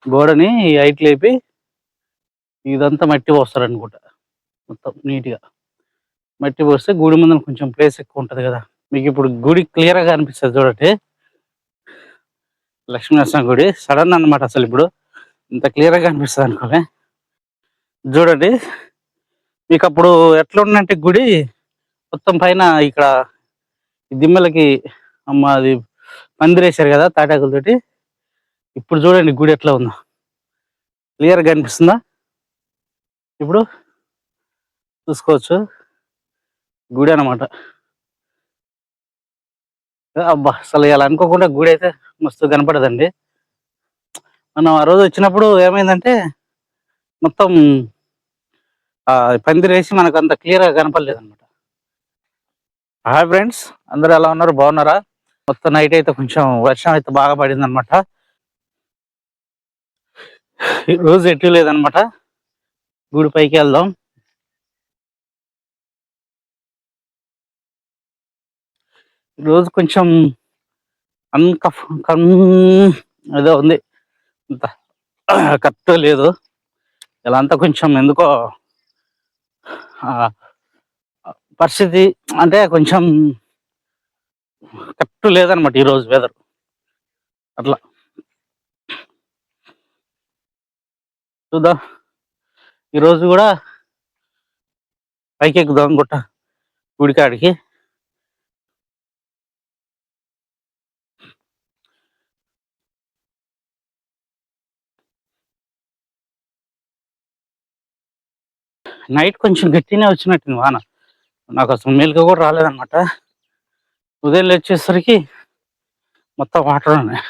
గోడని height లేపి ఇదంతా మట్టి పోస్తారనుకుంటా. మొత్తం నీట్‌గా. మట్టి పోస్తే గుడి ముందర కొంచెం ప్లేస్ ఎక్కువ ఉంటది కదా! మీకిప్పుడు గుడి క్లియర్‌గా కనిపిస్తది చూడండి. లక్ష్మీనరసింహ గుడి సడన్ అన్నమాట అసలిప్పుడు. ఇంత క్లియర్‌గా కనిపిస్తది అనుకోలే. చూడండి. మీకప్పుడు ఎట్లుండంటే గుడి మొత్తం పైన ఇక్కడ దిమ్మలకి అది పందిరేశారు కదా తాటాకులతోటి. ఇప్పుడు చూడండి గుడి ఎట్లా ఉందో. క్లియర్‌గా కనిపిస్తుందా? ఇప్పుడు చూసుకోవచ్చు. గుడి అన్నమాట. అబ్బా! అసలు ఇలా అనుకోకుండా గుడైతే మస్తు కనపడదండి. మనం ఆ రోజు వచ్చినప్పుడు ఏమైందంటే మొత్తం పందిరేసి మనకంత క్లియర్‌గా కనపడలేదన్నమాట. హాయ్ ఫ్రెండ్స్, అందరూ ఎలా ఉన్నారు? బాగున్నారా? మొత్తం నైట్ అయితే కొంచెం వర్షం అయితే బాగా పడిందన్నమాట. ఈ రోజు ఎటు లేదన్నమాట. గుడి పైకి వెళ్దాం. ఈరోజు కొంచెం ఏదో ఉంది. అంత కరెక్ట్‌గా లేదు. ఇలా అంతా కొంచెం ఎందుకో పరిస్థితి అంటే కొంచెం కరెక్ట్ లేదనమాట ఈరోజు వెదర్. అట్లా చూద్దాం. ఈరోజు కూడా పైకి ఎక్కుదాం గుడికాడికి. నైట్ కొంచెం గట్టిగానే వచ్చినట్టుంది వాన. నాకు అసలు మెలుకువ కూడా రాలేదన్నమాట. ఉదయం లేచేసరికి మొత్తం వాటర్ ఉన్నాయి.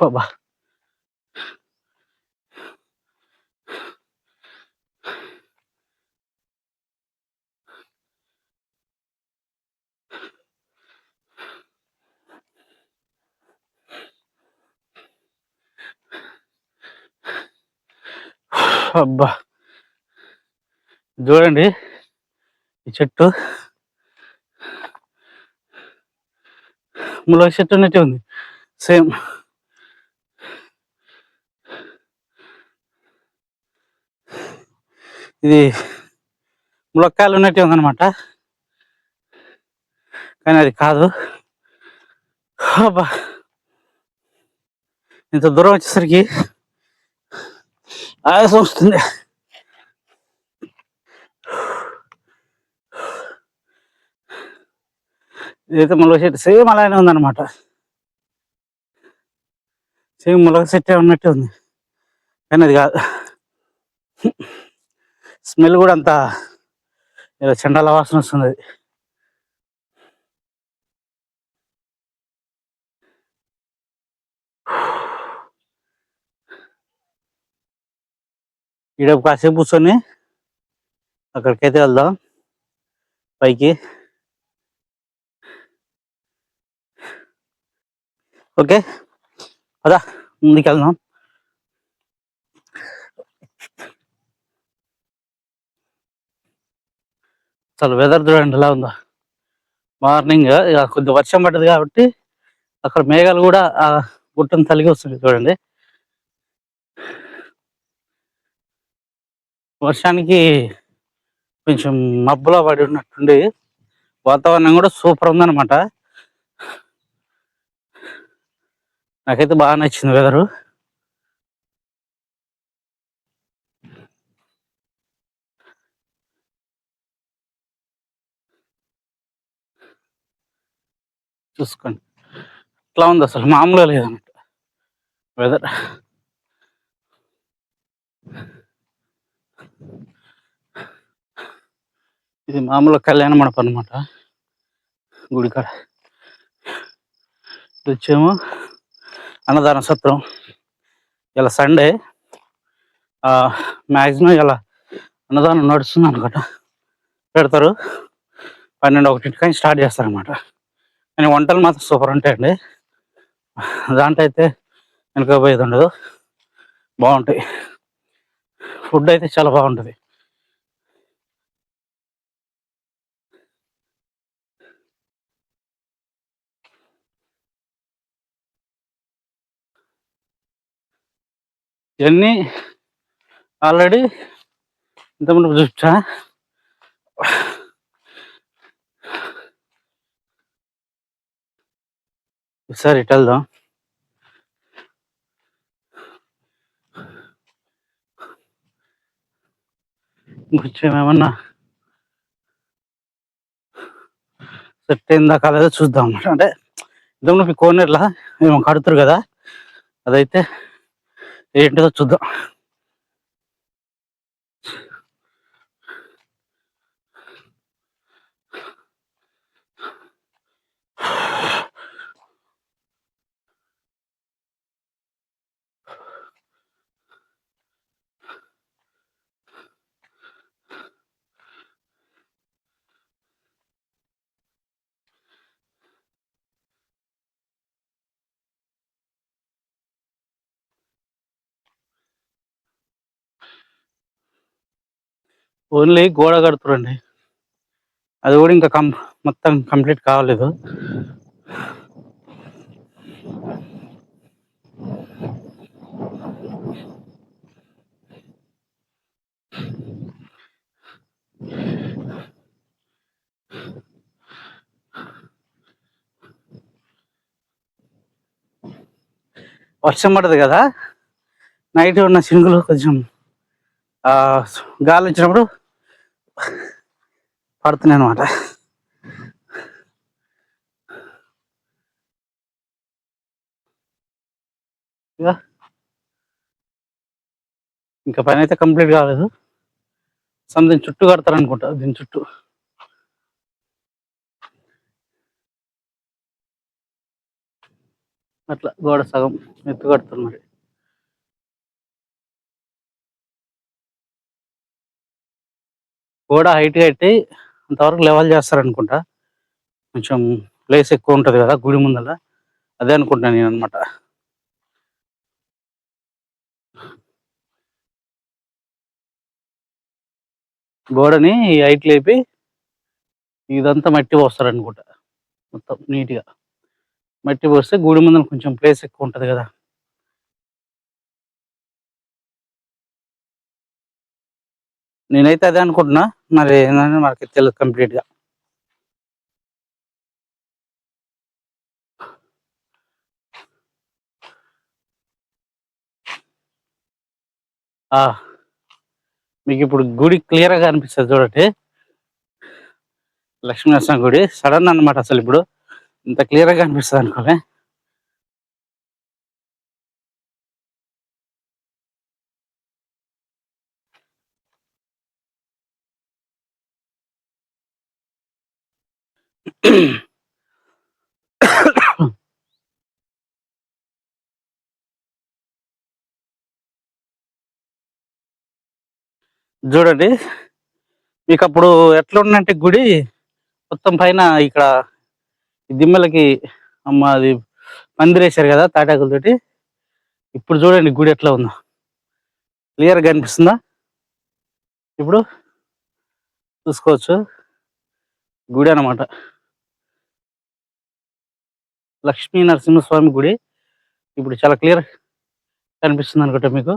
అబ్బా! అబ్బా! చూడండి ఈ చెట్టు ములగ చెట్టు ఉన్నట్టే ఉంది సేమ్. ఇది ములక్కాయలు ఉన్నట్టే ఉందన్నమాట, కానీ అది కాదు. అబ్బా! ఇంత దూరం వచ్చేసరికి ఆయాసం వస్తుంది. ఇదైతే ములగ చెట్టు సేమ్ అలానే ఉందన్నమాట. సేమ్ ములగ చెట్టే ఉన్నట్టే ఉంది, కానీ అది కాదు. స్మెల్ కూడా అంత చండాల వాసన వస్తుంది. అది ఈడ కాసేపు కూర్చొని అక్కడికైతే వెళ్దాం పైకి. ఓకే పదా ముందుకు వెళ్దాం. అసలు వెదర్ చూడండి ఎలా ఉందో. మార్నింగ్ కొద్ది వర్షం పడ్డది కాబట్టి అక్కడ మేఘాలు కూడా ఆ గుట్టను తలిగి వస్తుంది చూడండి. వర్షానికి కొంచెం మబ్బులో పడి ఉన్నట్టుండి వాతావరణం కూడా సూపర్ ఉందన్నమాట. నాకైతే బాగా నచ్చింది వెదరు. చూసుకోండి ఇట్లా ఉంది, అసలు మామూలుగా లేదన్నమాట వెదర్. ఇది మామూలు కళ్యాణ మండపం అనమాట గుడికాడ. ఇది వచ్చేమో అన్నదాన సత్రం. ఇలా సండే మ్యాక్సిమం ఇలా అన్నదానం నడుస్తుంది అనుకుంట. పెడతారు 12-1 కానీ స్టార్ట్ చేస్తారనమాట. కానీ వంటలు మాత్రం సూపర్ ఉంటాయండి. దాంట్లో అయితే వెనుకపోయేది ఉండదు, బాగుంటాయి. ఫుడ్ అయితే చాలా బాగుంటుంది. ఇవన్నీ ఆల్రెడీ ఇంతకుముందు చూసా. ఒకసారి ఇటు వెళ్దాం. కొంచెం ఏమన్నా సెట్ అయిందా కాలేదో చూద్దాం అన్నమాట. అంటే ఇంతకుముందు కోనేరులా ఏమో కడుతురు కదా, అదైతే ఏంటిదో చూద్దాం. ఓన్లీ గోడ కడుతురండి, అది కూడా ఇంకా మొత్తం కంప్లీట్ కావలేదు. వర్షం పడదు కదా, నైట్ ఉన్న సింగులు కొంచెం గాలి వచ్చినప్పుడు పడుతున్నాయి అన్నమాట. ఇంకా పని అయితే కంప్లీట్ కాలేదు. సంథింగ్ చుట్టూ కడతారు అనుకుంటా, దీని చుట్టూ. అట్లా గోడ సగం ఎత్తు కడుతున్నారు. మరి గోడ హైట్ కట్టి అంతవరకు లెవెల్ చేస్తారనుకుంటా. కొంచెం ప్లేస్ ఎక్కువ ఉంటుంది కదా గుడి ముందర, అదే అనుకుంటున్నాను నేను అనమాట. గోడని హైట్ లేపి ఇదంతా మట్టి పోస్తారనుకుంటా, మొత్తం నీట్గా మట్టి పోస్తే గుడి ముందర కొంచెం ప్లేస్ ఎక్కువ ఉంటుంది కదా. నేనైతే అదే అనుకుంటున్నా, మరి ఏంటంటే మనకి తెలియదు కంప్లీట్గా. మీకు ఇప్పుడు గుడి క్లియర్గా అనిపిస్తుంది చూడండి, లక్ష్మీనరసింహ గుడి సడన్ అన్నమాట. అసలు ఇప్పుడు ఇంత క్లియర్గా అనిపిస్తుంది అనుకోలే. చూడండి, మీకు అప్పుడు ఎట్లా ఉన్నట్టు గుడి మొత్తం పైన ఇక్కడ దిమ్మలకి అది పందిరేశారు కదా తాటాకులతోటి. ఇప్పుడు చూడండి గుడి ఎట్లా ఉందో, క్లియర్గా అనిపిస్తుందా? ఇప్పుడు చూసుకోవచ్చు గుడి అన్నమాట, లక్ష్మీ నరసింహస్వామి గుడి. ఇప్పుడు చాలా క్లియర్ కనిపిస్తుంది అనుకుంటా మీకు.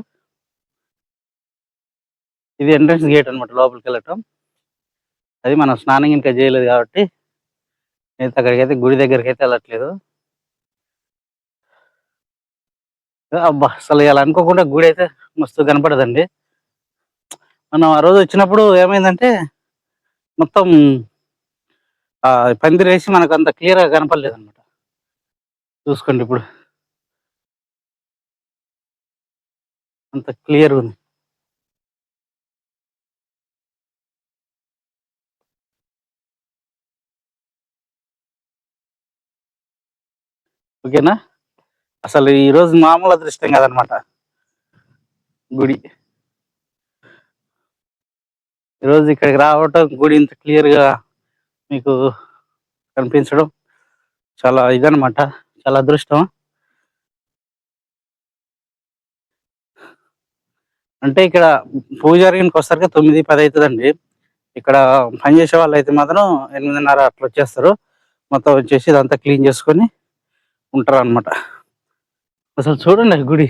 ఇది ఎంట్రన్స్ గేట్ అనమాట, లోపలికి వెళ్ళటం. అది మనం స్నానం ఇంకా చేయలేదు కాబట్టి అయితే అక్కడికైతే గుడి దగ్గరికి అయితే వెళ్ళట్లేదు. అబ్బా, అసలు ఇలా అనుకోకుండా గుడి అయితే మస్తు కనపడదండి. మనం ఆ రోజు వచ్చినప్పుడు ఏమైందంటే మొత్తం పందిరేసి మనకు అంత క్లియర్గా కనపడలేదు అనమాట. చూసుకోండి ఇప్పుడు అంత క్లియర్ ఉంది. ఓకేనా? అసలు ఈరోజు మామూలు అదృష్టం కాదనమాట గుడి. ఈరోజు ఇక్కడికి రావటం, గుడి ఇంత క్లియర్గా మీకు కనిపించడం చాలా ఇదనమాట, చాలా అదృష్టం. అంటే ఇక్కడ పూజారికి వస్తారు 9-10 అవుతుందండి. ఇక్కడ పనిచేసే వాళ్ళు అయితే మాత్రం 8:30 అట్లా వచ్చేస్తారు. మొత్తం వచ్చేసి ఇదంతా క్లీన్ చేసుకొని ఉంటారు అనమాట. అసలు చూడండి గుడి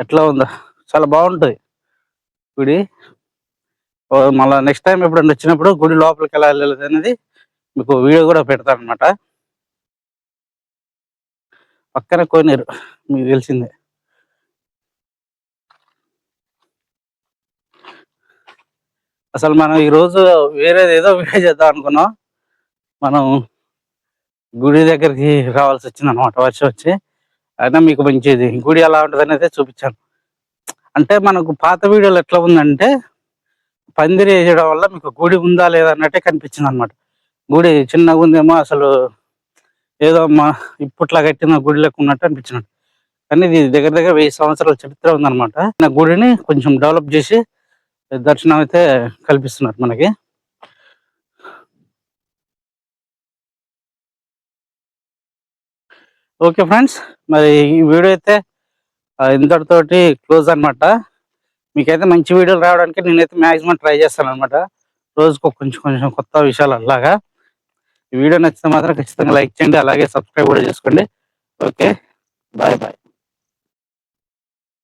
ఎట్లా ఉందో, చాలా బాగుంటుంది గుడి. మళ్ళీ నెక్స్ట్ టైం ఎప్పుడన్నా వచ్చినప్పుడు గుడి లోపలికి ఎలా వెళ్ళలేదు అనేది మీకు వీడియో కూడా పెడతాను అనమాట. పక్కన కోనేరు మీకు తెలిసిందే. అసలు మనం ఈరోజు వేరేది ఏదో వీడియో చేద్దాం అనుకున్నాం, మనం గుడి దగ్గరికి రావాల్సి వచ్చింది అనమాట వర్షం వచ్చి. అయినా మీకు మంచిది గుడి ఎలా ఉంటుంది అనేది చూపించాను. అంటే మనకు పాత వీడియోలు ఎట్లా ఉందంటే పందిరి వేయడం వల్ల మీకు గుడి ఉందా లేదా అన్నట్టే కనిపించింది అనమాట. గుడి చిన్నగా ఉందేమో, అసలు ఏదో ఇప్పట్లా కట్టిన గుడి లెక్క ఉన్నట్టు అనిపించినట్టు. కానీ ఇది దగ్గర దగ్గర 1000 సంవత్సరాల చరిత్ర ఉందన్నమాట. నా గుడిని కొంచెం డెవలప్ చేసి దర్శనం అయితే కల్పిస్తున్నారు మనకి. ఓకే ఫ్రెండ్స్, మరి ఈ వీడియో అయితే ఇంతటితోటి క్లోజ్ అనమాట. మీకైతే మంచి వీడియోలు రావడానికి నేనైతే మ్యాక్సిమం ట్రై చేస్తాను అనమాట. రోజుకు కొంచెం కొంచెం కొత్త విషయాలు అలాగా. ఈ వీడియో నచ్చితే మాత్రం ఖచ్చితంగా లైక్ చేయండి, అలాగే సబ్స్క్రైబ్ కూడా చేసుకోండి. Okay, bye bye.